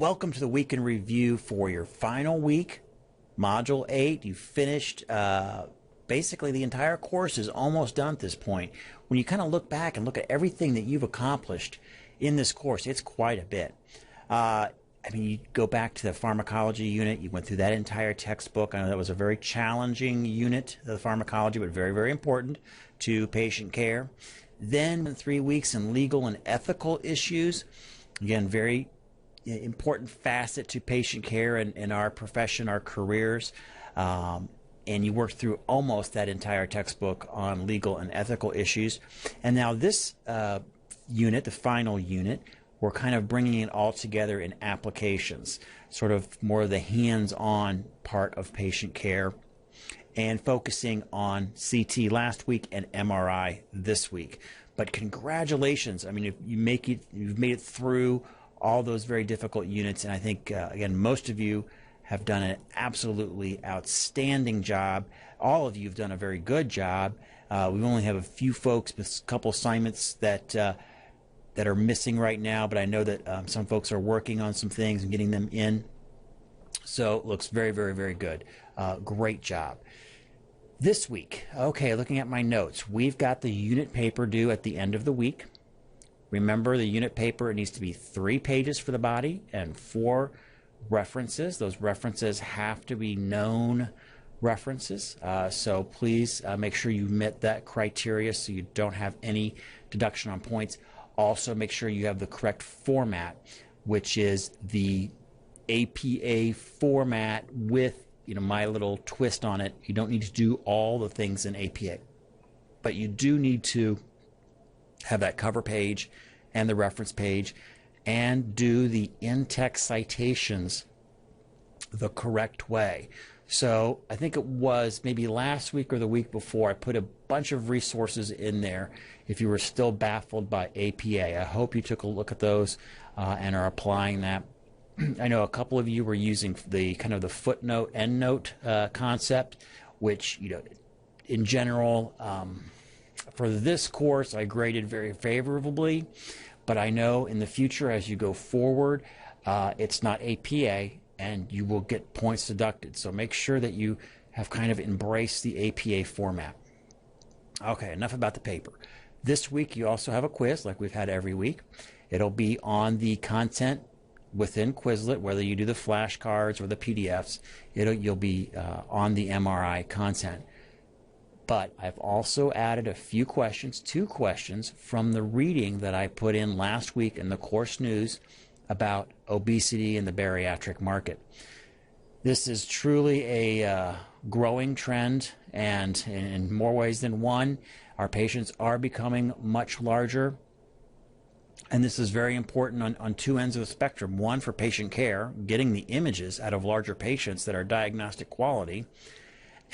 welcome to the week in review for your final week, Module 8. You finished basically the entire course is almost done at this point. When you kind of look back and look at everything that you've accomplished in this course, it's quite a bit. You go back to the pharmacology unit. You went through that entire textbook. I know that was a very challenging unit, the pharmacology, but very, very important to patient care. Then 3 weeks in legal and ethical issues. Again, very important facet to patient care in our profession, our careers. And you worked through almost that entire textbook on legal and ethical issues. And now this unit, the final unit, we're kind of bringing it all together in applications, sort of more of the hands-on part of patient care, and focusing on CT last week and MRI this week. But congratulations. I mean, if you've made it through all those very difficult units, and I think, again, most of you have done an absolutely outstanding job. All of you have done a very good job. We only have a few folks with a couple assignments that are missing right now, but I know that some folks are working on some things and getting them in. So it looks very, very, very good. Great job. This week, okay, looking at my notes, we've got the unit paper due at the end of the week. Remember, the unit paper, it needs to be 3 pages for the body and 4 references. Those references have to be known references. So please make sure you meet that criteria so you don't have any deduction on points. Also, make sure you have the correct format, which is the APA format with my little twist on it. You don't need to do all the things in APA, but you do need to have that cover page and the reference page and do the in-text citations the correct way. So I think it was maybe last week or the week before I put a bunch of resources in there if you were still baffled by APA. I hope you took a look at those and are applying that. I know a couple of you were using the kind of the footnote, endnote concept, which, in general, for this course, I graded very favorably, but I know in the future as you go forward, it's not APA, and you will get points deducted. So make sure that you have kind of embraced the APA format. Okay, enough about the paper. This week, you also have a quiz like we've had every week. It'll be on the content within Quizlet, whether you do the flashcards or the PDFs. You'll be on the MRI content. But I've also added a few questions, 2 questions from the reading that I put in last week in the course news about obesity in the bariatric market. This is truly a growing trend, and in more ways than one, our patients are becoming much larger. And this is very important on 2 ends of the spectrum. One, for patient care, getting the images out of larger patients that are diagnostic quality.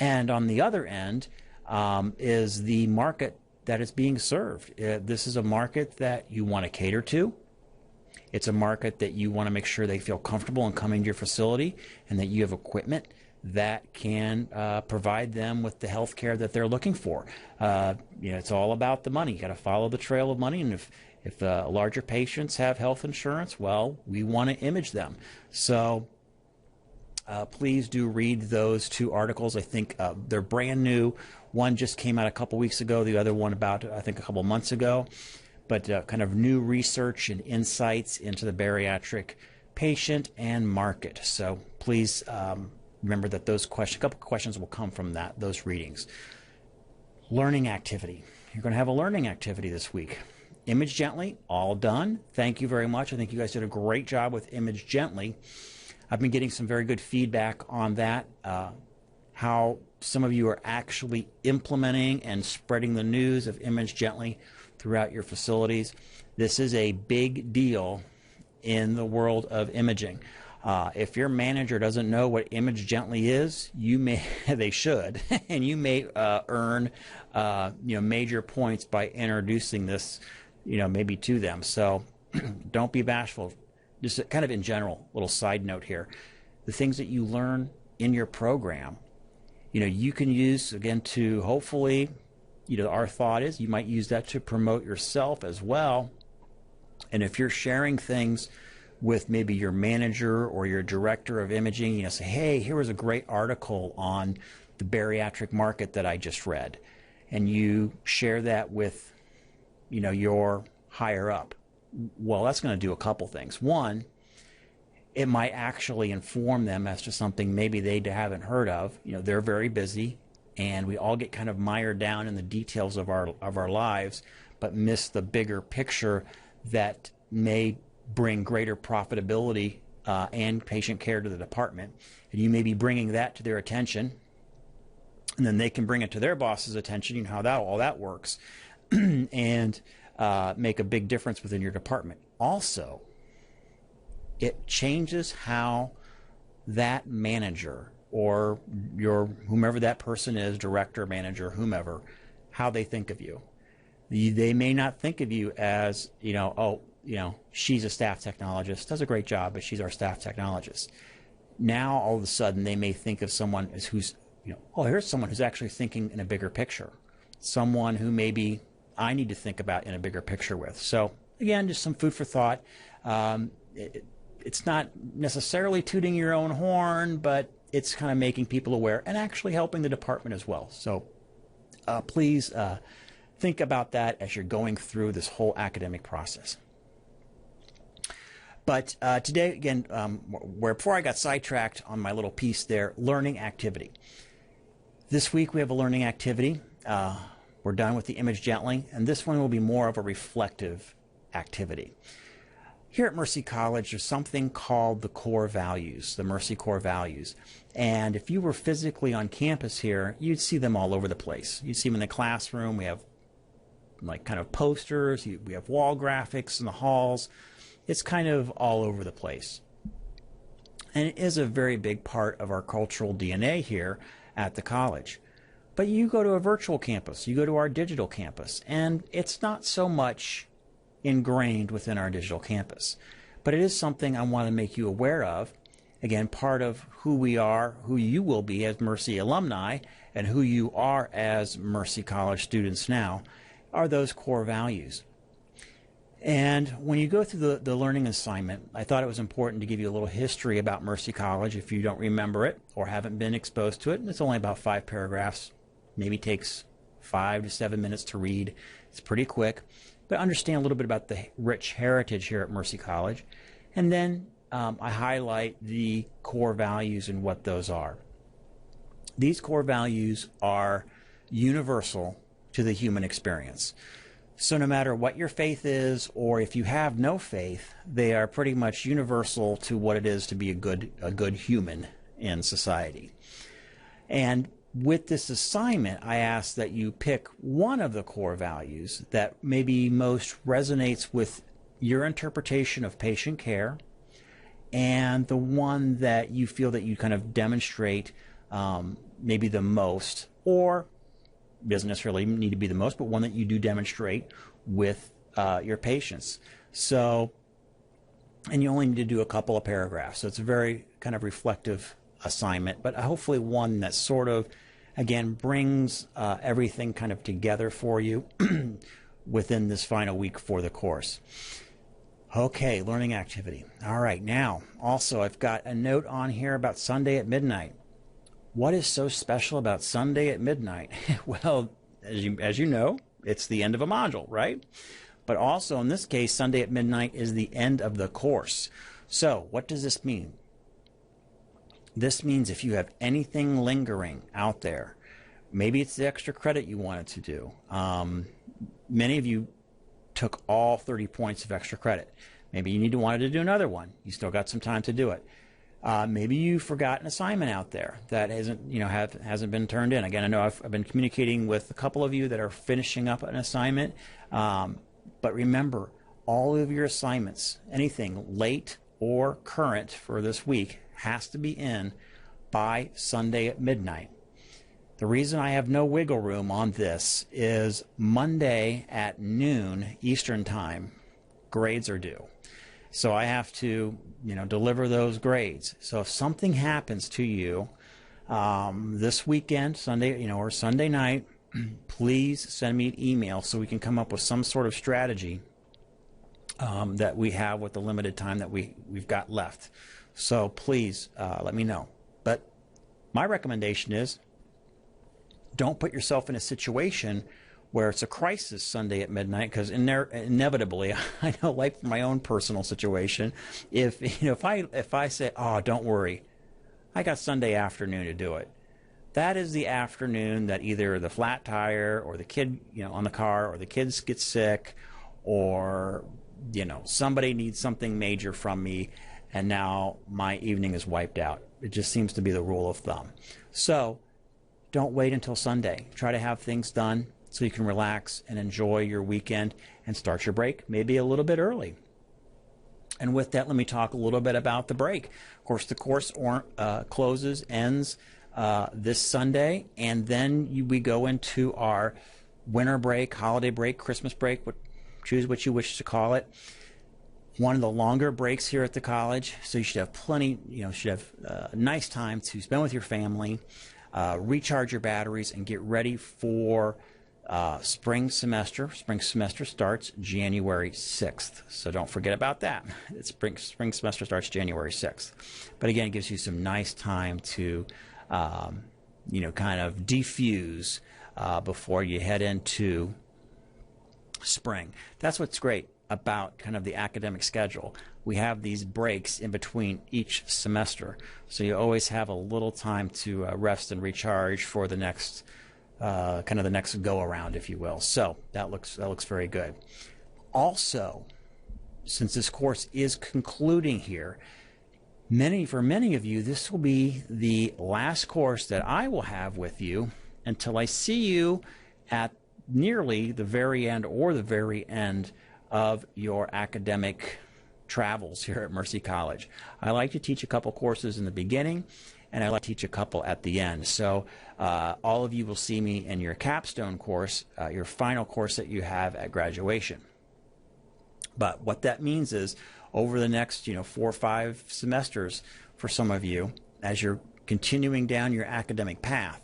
And on the other end is the market that is being served. This is a market that you want to cater to. It's a market that you want to make sure they feel comfortable in coming to your facility and that you have equipment that can provide them with the health care that they're looking for. It's all about the money. You got to follow the trail of money, and if larger patients have health insurance, well, we want to image them. So please do read those 2 articles. I think they're brand new. One just came out a couple weeks ago. The other one about, I think, a couple months ago. But kind of new research and insights into the bariatric patient and market. So please remember that those questions, a couple questions will come from those readings. Learning activity. You're going to have a learning activity this week. Image Gently, all done. Thank you very much. I think you guys did a great job with Image Gently. I've been getting some very good feedback on that, how some of you are actually implementing and spreading the news of Image Gently throughout your facilities. This is a big deal in the world of imaging. If your manager doesn't know what Image Gently is, they should, and you may earn major points by introducing this, maybe to them. So don't be bashful. Just kind of in general, little side note here, the things that you learn in your program, you can use again to hopefully. Our thought is you might use that to promote yourself as well. And if you're sharing things with maybe your manager or your director of imaging. You know, say, hey, here was a great article on the bariatric market that I just read. And you share that with, you know, your higher up. Well, that's going to do a couple things. One, it might actually inform them as to something maybe they haven't heard of. You know, they're very busy, and we all get kind of mired down in the details of our lives, but miss the bigger picture that may bring greater profitability and patient care to the department. And you may be bringing that to their attention, and then they can bring it to their boss's attention. You know how that all that works, and make a big difference within your department. Also, it changes how that manager or your whomever that person is, director, manager, whomever, how they think of you. They may not think of you as, you know, oh, you know, she's a staff technologist, does a great job, but she's our staff technologist. Now, all of a sudden, they may think of someone as who's, you know, oh, here's someone who's actually thinking in a bigger picture. Someone who maybe I need to think about in a bigger picture with. So, again, just some food for thought. It's not necessarily tooting your own horn, but it's kind of making people aware and actually helping the department as well. So please think about that as you're going through this whole academic process. But today, again, before I got sidetracked on my little piece there, learning activity. This week we have a learning activity. We're done with the image gently, and this one will be more of a reflective activity. Here at Mercy College, there's something called the core values, the Mercy core values. And if you were physically on campus here, you'd see them all over the place. You'd see them in the classroom. We have like kind of posters. We have wall graphics in the halls. It's kind of all over the place. And it is a very big part of our cultural DNA here at the college. But you go to a virtual campus, you go to our digital campus, and it's not so much ingrained within our digital campus. But it is something I want to make you aware of. Again, part of who we are, who you will be as Mercy alumni, and who you are as Mercy College students now, are those core values. And when you go through the learning assignment, I thought it was important to give you a little history about Mercy College if you don't remember it or haven't been exposed to it. It's only about 5 paragraphs, maybe takes 5 to 7 minutes to read. It's pretty quick. But understand a little bit about the rich heritage here at Mercy College. And then I highlight the core values and what those are. These core values are universal to the human experience. So no matter what your faith is, or if you have no faith, they are pretty much universal to what it is to be a good human in society. And with this assignment, I ask that you pick one of the core values that maybe most resonates with your interpretation of patient care, and the one that you feel that you kind of demonstrate maybe the most, or doesn't necessarily need to be the most, but one that you do demonstrate with your patients. So, and you only need to do a couple of paragraphs. So it's a very kind of reflective assignment, but hopefully one that sort of, again, brings everything kind of together for you within this final week for the course. Okay, learning activity. All right, now, also I've got a note on here about Sunday at midnight. What is so special about Sunday at midnight? Well, as you know, it's the end of a module, right? But also, in this case, Sunday at midnight is the end of the course. So, what does this mean? This means if you have anything lingering out there, maybe it's the extra credit you wanted to do. Many of you took all 30 points of extra credit. Maybe you wanted to do another one. You still got some time to do it. Maybe you forgot an assignment out there that hasn't been turned in. Again, I know I've been communicating with a couple of you that are finishing up an assignment. But remember, all of your assignments, anything late or current for this week, has to be in by Sunday at midnight. The reason I have no wiggle room on this is Monday at noon Eastern time, grades are due. So I have to, deliver those grades. So if something happens to you this weekend, Sunday, or Sunday night, please send me an email so we can come up with some sort of strategy that we have with the limited time that we've got left. So please let me know. But my recommendation is don't put yourself in a situation where it's a crisis Sunday at midnight, because inevitably, I know, like from my own personal situation, if I say, oh, don't worry, I got Sunday afternoon to do it. That is the afternoon that either the flat tire or the kid, on the car, or the kids get sick, or somebody needs something major from me, and now my evening is wiped out. It just seems to be the rule of thumb. So don't wait until Sunday. Try to have things done so you can relax and enjoy your weekend and start your break maybe a little bit early. And with that, let me talk a little bit about the break. Of course, the course ends this Sunday, and then we go into our winter break, holiday break, Christmas break, choose what you wish to call it. One of the longer breaks here at the college, so you should have plenty, should have a nice time to spend with your family, recharge your batteries, and get ready for spring semester. Spring semester starts January 6th, so don't forget about that. Spring semester starts January 6th. But again, it gives you some nice time to, kind of defuse before you head into spring. That's what's great about kind of the academic schedule. We have these breaks in between each semester, so you always have a little time to rest and recharge for the next kind of the next go around, if you will. So that looks very good. Also, since this course is concluding here, for many of you, this will be the last course that I will have with you until I see you at nearly the very end or the very end of your academic travels here at Mercy College. I like to teach a couple courses in the beginning, and I like to teach a couple at the end. So all of you will see me in your capstone course, your final course that you have at graduation. But what that means is over the next 4 or 5 semesters for some of you, as you're continuing down your academic path,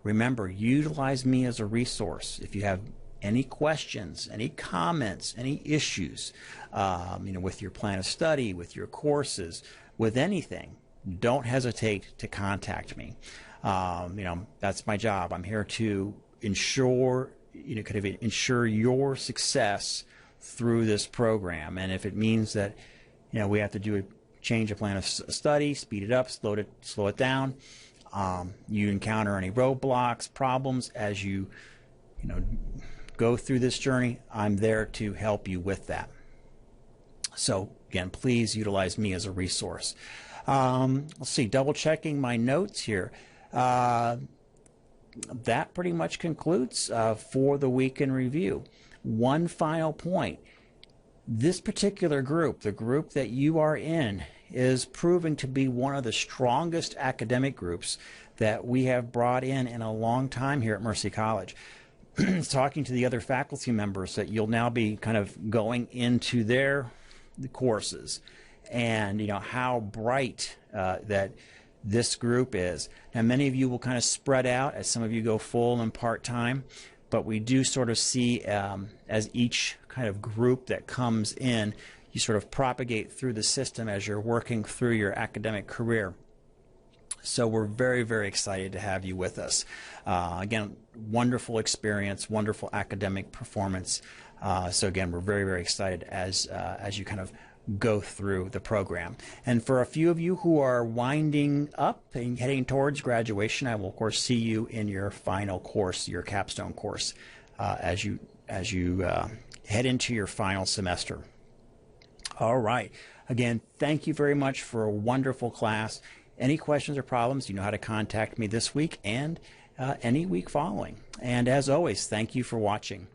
remember, utilize me as a resource. If you have any questions, any comments, any issues, with your plan of study, with your courses, with anything, don't hesitate to contact me. That's my job. I'm here to ensure your success through this program. And if it means that, we have to change a plan of study, speed it up, slow it down, you encounter any roadblocks, problems as you go through this journey, I'm there to help you with that. So again, please utilize me as a resource. Let's see, double checking my notes here. That pretty much concludes for the week in review. One final point. This particular group, the group that you are in, is proving to be one of the strongest academic groups that we have brought in a long time here at Mercy College. Talking to the other faculty members, that you'll now be kind of going into the courses, and how bright that this group is. Now, many of you will kind of spread out as some of you go full and part-time, but we do sort of see as each kind of group that comes in, you sort of propagate through the system as you're working through your academic career. So we're very, very excited to have you with us. Again, wonderful experience, wonderful academic performance. So again, we're very, very excited as you kind of go through the program. And for a few of you who are winding up and heading towards graduation, I will, of course, see you in your final course, your capstone course, as you head into your final semester. All right. Again, thank you very much for a wonderful class. Any questions or problems, you know how to contact me this week and any week following. And as always, thank you for watching.